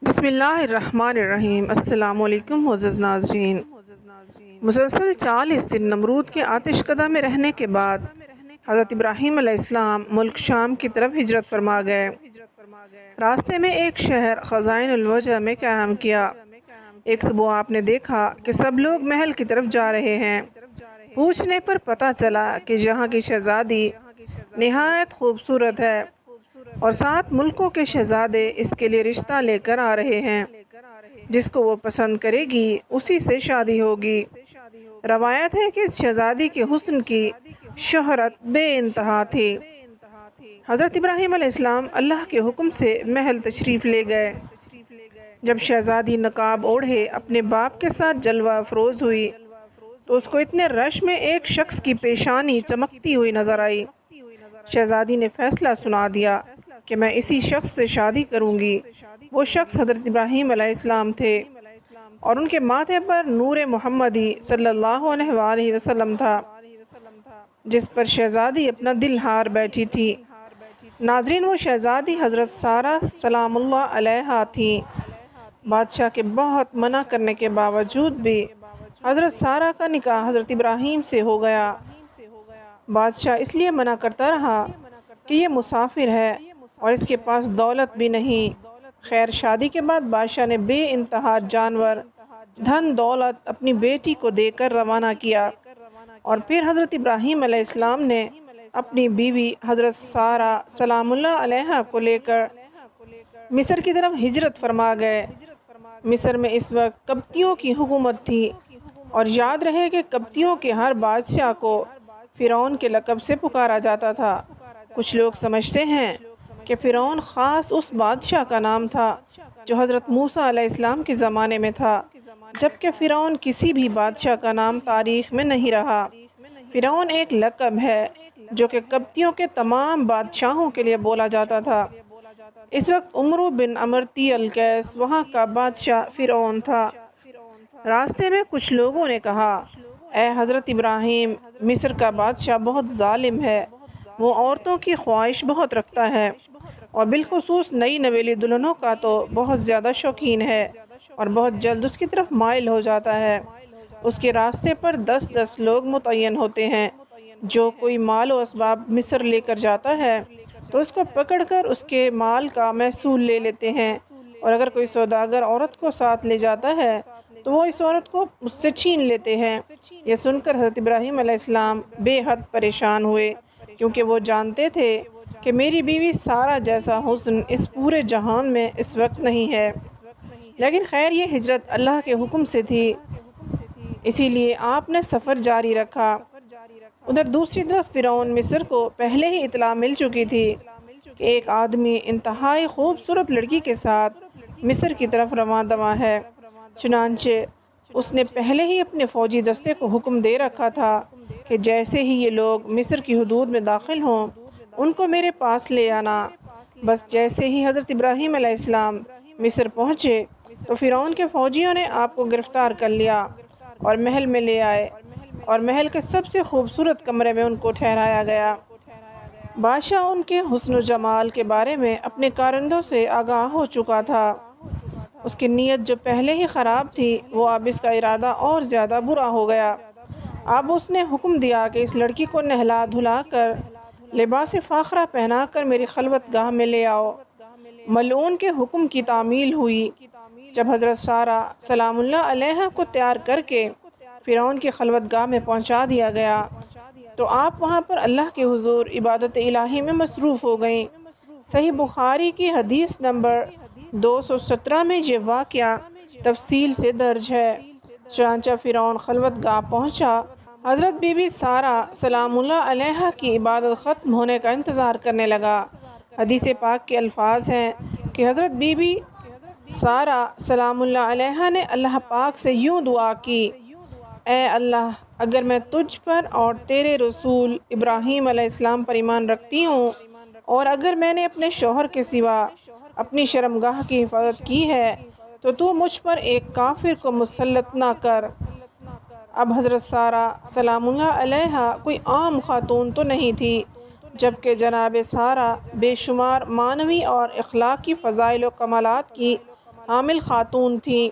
بسم اللہ الرحمن الرحیم۔ السلام علیکم معزز ناظرین۔ مسلسل 40 دن نمرود کے آتش کدہ میں رہنے کے بعد حضرت ابراہیم علیہ السلام ملک شام کی طرف ہجرت فرما گئے۔ راستے میں ایک شہر خزائن الوجہ میں قیام کیا۔ ایک صبح آپ نے دیکھا کہ سب لوگ محل کی طرف جا رہے ہیں۔ پوچھنے پر پتہ چلا کہ جہاں کی شہزادی نہایت خوبصورت ہے اور 7 ملکوں کے شہزادے اس کے لیے رشتہ لے کر آ رہے ہیں۔ جس کو وہ پسند کرے گی اسی سے شادی ہوگی۔ روایت ہے کہ اس شہزادی کے حسن کی شہرت بے انتہا تھی۔ حضرت ابراہیم علیہ السلام اللہ کے حکم سے محل تشریف لے گئے۔ جب شہزادی نقاب اوڑھے اپنے باپ کے ساتھ جلوہ افروز ہوئی تو اس کو اتنے رش میں ایک شخص کی پیشانی چمکتی ہوئی نظر آئی۔ شہزادی نے فیصلہ سنا دیا کہ میں اسی شخص سے شادی کروں گی۔ وہ شخص حضرت ابراہیم علیہ السلام تھے اور ان کے ماتھے پر نور محمدی صلی اللہ علیہ وآلہ وسلم تھا، جس پر شہزادی اپنا دل ہار بیٹھی تھی۔ ناظرین، وہ شہزادی حضرت سارہ سلام اللہ علیہا تھیں۔ بادشاہ کے بہت منع کرنے کے باوجود بھی حضرت سارہ کا نکاح حضرت ابراہیم سے ہو گیا۔ بادشاہ اس لیے منع کرتا رہا کہ یہ مسافر ہے اور اس کے پاس دولت بھی نہیں۔ خیر، شادی کے بعد بادشاہ نے بے انتہا جانور، دھن دولت اپنی بیٹی کو دے کر روانہ کیا اور پھر حضرت ابراہیم علیہ السلام نے اپنی بیوی حضرت سارہ سلام اللہ علیہا کو لے کر مصر کی طرف ہجرت فرما گئے۔ مصر میں اس وقت قبطیوں کی حکومت تھی اور یاد رہے کہ قبطیوں کے ہر بادشاہ کو فرعون کے لقب سے پکارا جاتا تھا۔ کچھ لوگ سمجھتے ہیں کہ فرعون خاص اس بادشاہ کا نام تھا جو حضرت موسیٰ علیہ السلام کے زمانے میں تھا، جبکہ فرعون کسی بھی بادشاہ کا نام تاریخ میں نہیں رہا۔ فرعون ایک لقب ہے جو کہ قبطیوں کے تمام بادشاہوں کے لیے بولا جاتا تھا۔ اس وقت عمرو بن امرتی القیس وہاں کا بادشاہ فرعون تھا۔ راستے میں کچھ لوگوں نے کہا، اے حضرت ابراہیم، مصر کا بادشاہ بہت ظالم ہے، وہ عورتوں کی خواہش بہت رکھتا ہے اور بالخصوص نئی نویلی دلہنوں کا تو بہت زیادہ شوقین ہے اور بہت جلد اس کی طرف مائل ہو جاتا ہے۔ اس کے راستے پر 10 لوگ متعین ہوتے ہیں۔ جو کوئی مال و اسباب مصر لے کر جاتا ہے تو اس کو پکڑ کر اس کے مال کا محصول لے لیتے ہیں، اور اگر کوئی سوداگر عورت کو ساتھ لے جاتا ہے تو وہ اس عورت کو اس سے چھین لیتے ہیں۔ یہ سن کر حضرت ابراہیم علیہ السلام بے حد پریشان ہوئے، کیونکہ وہ جانتے تھے کہ میری بیوی سارہ جیسا حسن اس پورے جہان میں اس وقت نہیں ہے۔ لیکن خیر، یہ ہجرت اللہ کے حکم سے تھی، اسی لیے آپ نے سفر جاری رکھا۔ ادھر دوسری طرف فرعون مصر کو پہلے ہی اطلاع مل چکی تھی کہ ایک آدمی انتہائی خوبصورت لڑکی کے ساتھ مصر کی طرف رواں دواں ہے۔ چنانچہ اس نے پہلے ہی اپنے فوجی دستے کو حکم دے رکھا تھا کہ جیسے ہی یہ لوگ مصر کی حدود میں داخل ہوں ان کو میرے پاس لے آنا۔ بس جیسے ہی حضرت ابراہیم علیہ السلام مصر پہنچے تو فرعون کے فوجیوں نے آپ کو گرفتار کر لیا اور محل میں لے آئے، اور محل کے سب سے خوبصورت کمرے میں ان کو ٹھہرایا گیا۔ بادشاہ ان کے حسن و جمال کے بارے میں اپنے کارندوں سے آگاہ ہو چکا تھا۔ اس کی نیت جو پہلے ہی خراب تھی، وہ اب اس کا ارادہ اور زیادہ برا ہو گیا۔ اب اس نے حکم دیا کہ اس لڑکی کو نہلا دھلا کر لباس فاخرہ پہنا کر میری خلوت گاہ میں لے آؤ۔ ملعون کے حکم کی تعمیل ہوئی۔ جب حضرت سارہ سلام اللہ علیہا کو تیار کر کے فرعون کی خلوت گاہ میں پہنچا دیا گیا تو آپ وہاں پر اللہ کے حضور عبادت الہی میں مصروف ہو گئیں۔ صحیح بخاری کی حدیث نمبر 217 میں یہ واقعہ تفصیل سے درج ہے۔ چنانچہ فرعون خلوت گاہ پہنچا، حضرت بی بی سارہ سلام اللہ علیہا کی عبادت ختم ہونے کا انتظار کرنے لگا۔ حدیث پاک کے الفاظ ہیں کہ حضرت بی بی سارہ سلام اللہ علیہا نے اللہ پاک سے یوں دعا کی، اے اللہ، اگر میں تجھ پر اور تیرے رسول ابراہیم علیہ السلام پر ایمان رکھتی ہوں، اور اگر میں نے اپنے شوہر کے سوا اپنی شرمگاہ کی حفاظت کی ہے تو تو مجھ پر ایک کافر کو مسلط نہ کر۔ اب حضرت سارہ سلام اللہ علیہا کوئی عام خاتون تو نہیں تھی، جبکہ جناب سارہ بے شمار معنوی اور اخلاقی فضائل و کمالات کی حامل خاتون تھی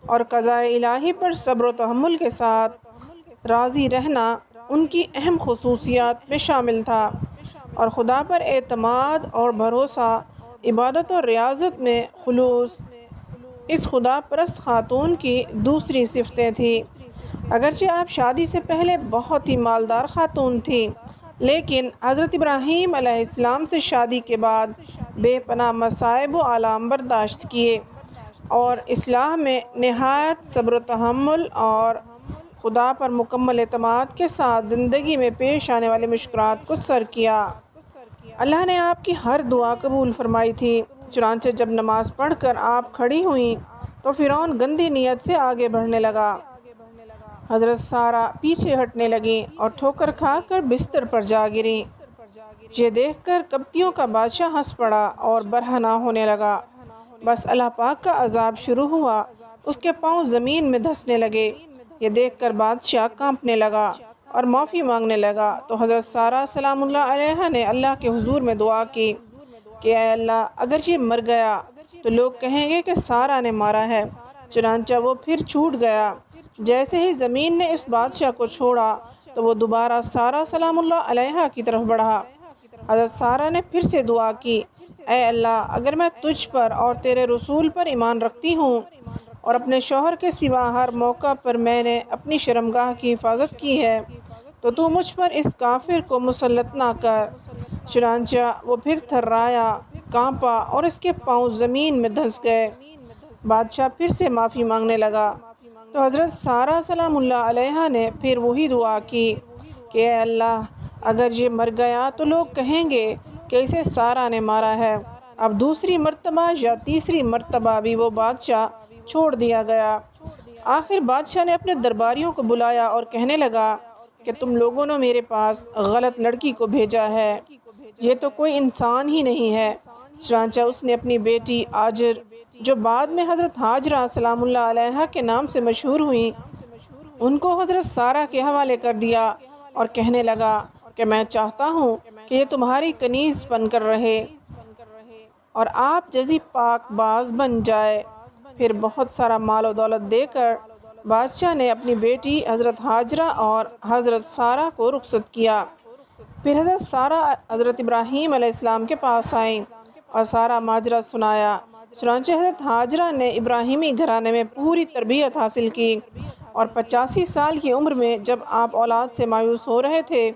اور قضاء الہی پر صبر و تحمل کے ساتھ راضی رہنا ان کی اہم خصوصیات میں شامل تھا، اور خدا پر اعتماد اور بھروسہ، عبادت اور ریاضت میں خلوص اس خدا پرست خاتون کی دوسری صفتیں تھیں۔ اگرچہ آپ شادی سے پہلے بہت ہی مالدار خاتون تھی، لیکن حضرت ابراہیم علیہ السلام سے شادی کے بعد بے پناہ مصائب و آلام برداشت کیے اور اصلاح میں نہایت صبر و تحمل اور خدا پر مکمل اعتماد کے ساتھ زندگی میں پیش آنے والے مشکلات کو سر کیا۔ اللہ نے آپ کی ہر دعا قبول فرمائی تھی۔ چنانچہ جب نماز پڑھ کر آپ کھڑی ہوئیں تو فرعون گندی نیت سے آگے بڑھنے لگا۔ حضرت سارہ پیچھے ہٹنے لگیں اور ٹھوکر کھا کر بستر پر جا گریں۔ یہ دیکھ کر قبطیوں کا بادشاہ ہنس پڑا اور برہنہ ہونے لگا۔ بس اللہ پاک کا عذاب شروع ہوا، اس کے پاؤں زمین میں دھنسنے لگے۔ یہ دیکھ کر بادشاہ کانپنے لگا اور معافی مانگنے لگا تو حضرت سارہ سلام اللہ علیہا نے اللہ کے حضور میں دعا کی کہ اے اللہ، اگر یہ مر گیا تو لوگ کہیں گے کہ سارہ نے مارا ہے۔ چنانچہ وہ پھر چھوٹ گیا۔ جیسے ہی زمین نے اس بادشاہ کو چھوڑا تو وہ دوبارہ سارہ سلام اللہ علیہا کی طرف بڑھا۔ حضرت سارہ نے پھر سے دعا کی، اے اللہ، اگر میں تجھ پر اور تیرے رسول پر ایمان رکھتی ہوں اور اپنے شوہر کے سوا ہر موقع پر میں نے اپنی شرمگاہ کی حفاظت کی ہے تو مجھ پر اس کافر کو مسلط نہ کر۔ چنانچہ وہ پھر تھرایا، کانپا اور اس کے پاؤں زمین میں دھنس گئے۔ بادشاہ پھر سے معافی مانگنے لگا تو حضرت سارہ سلام اللہ علیہا نے پھر وہی دعا کی کہ اے اللہ، اگر یہ مر گیا تو لوگ کہیں گے کہ اسے سارہ نے مارا ہے۔ اب دوسری مرتبہ یا تیسری مرتبہ بھی وہ بادشاہ چھوڑ دیا گیا۔ آخر بادشاہ نے اپنے درباریوں کو بلایا اور کہنے لگا کہ تم لوگوں نے میرے پاس غلط لڑکی کو بھیجا ہے، یہ تو کوئی انسان ہی نہیں ہے۔ چنانچہ اس نے اپنی بیٹی آجر، جو بعد میں حضرت ہاجرہ سلام اللہ علیہا کے نام سے مشہور ہوئیں، ان کو حضرت سارہ کے حوالے کر دیا اور کہنے لگا کہ میں چاہتا ہوں کہ یہ تمہاری کنیز بن کر رہے اور آپ جیسی پاک باز بن جائے۔ پھر بہت سارا مال و دولت دے کر بادشاہ نے اپنی بیٹی حضرت ہاجرہ اور حضرت سارہ کو رخصت کیا۔ پھر حضرت سارہ حضرت ابراہیم علیہ السلام کے پاس آئیں اور سارا ماجرا سنایا۔ چنانچہ حضرت ہاجرہ نے ابراہیمی گھرانے میں پوری تربیت حاصل کی اور 85 سال کی عمر میں جب آپ اولاد سے مایوس ہو رہے تھے،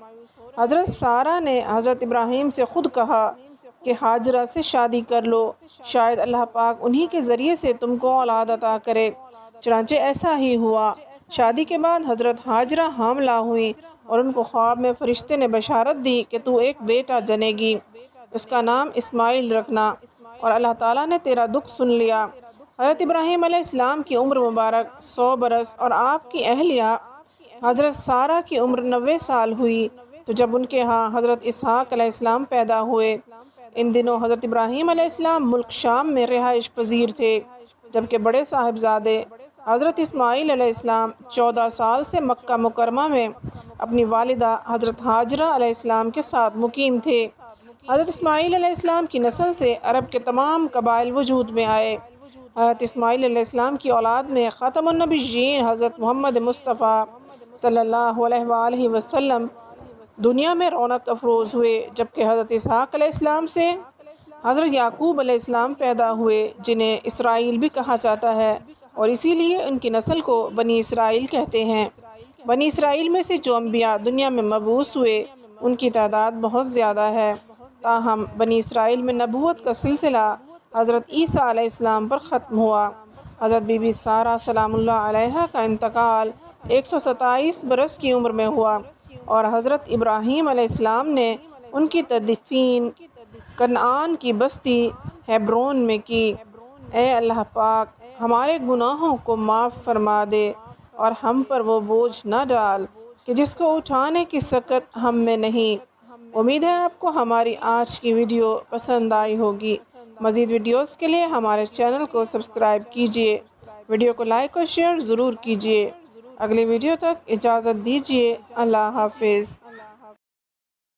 حضرت سارہ نے حضرت ابراہیم سے خود کہا کہ ہاجرہ سے شادی کر لو، شاید اللہ پاک انہی کے ذریعے سے تم کو اولاد عطا کرے۔ چنانچہ ایسا ہی ہوا۔ شادی کے بعد حضرت ہاجرہ حاملہ ہوئیں اور ان کو خواب میں فرشتے نے بشارت دی کہ تو ایک بیٹا جنے گی، اس کا نام اسماعیل رکھنا، اور اللہ تعالیٰ نے تیرا دکھ سن لیا۔ حضرت ابراہیم علیہ السلام کی عمر مبارک 100 برس اور آپ کی اہلیہ حضرت سارہ کی عمر 90 سال ہوئی تو جب ان کے ہاں حضرت اسحاق علیہ السلام پیدا ہوئے۔ ان دنوں حضرت ابراہیم علیہ السلام ملک شام میں رہائش پذیر تھے، جبکہ بڑے صاحبزادے حضرت اسماعیل علیہ السلام 14 سال سے مکہ مکرمہ میں اپنی والدہ حضرت ہاجرہ علیہ السلام کے ساتھ مقیم تھے۔ حضرت اسماعیل علیہ السلام کی نسل سے عرب کے تمام قبائل وجود میں آئے۔ حضرت اسماعیل علیہ السلام کی اولاد میں خاتم النبیین حضرت محمد مصطفیٰ صلی اللہ علیہ وآلہ وسلم دنیا میں رونق افروز ہوئے، جبکہ حضرت اسحاق علیہ السلام سے حضرت یعقوب علیہ السلام پیدا ہوئے، جنہیں اسرائیل بھی کہا جاتا ہے، اور اسی لیے ان کی نسل کو بنی اسرائیل کہتے ہیں۔ بنی اسرائیل میں سے جو انبیاء دنیا میں مبعوث ہوئے ان کی تعداد بہت زیادہ ہے، تاہم بنی اسرائیل میں نبوت کا سلسلہ حضرت عیسیٰ علیہ السلام پر ختم ہوا۔ حضرت بی بی سارہ سلام اللہ علیہا کا انتقال 127 برس کی عمر میں ہوا اور حضرت ابراہیم علیہ السلام نے ان کی تدفین کنعان کی بستی ہیبرون میں کی۔ اے اللہ پاک، ہمارے گناہوں کو معاف فرما دے اور ہم پر وہ بوجھ نہ ڈال کہ جس کو اٹھانے کی سکت ہم میں نہیں۔ امید ہے آپ کو ہماری آج کی ویڈیو پسند آئی ہوگی۔ مزید ویڈیوز کے لیے ہمارے چینل کو سبسکرائب کیجیے، ویڈیو کو لائک اور شیئر ضرور کیجیے۔ اگلی ویڈیو تک اجازت دیجیے۔ اللہ حافظ۔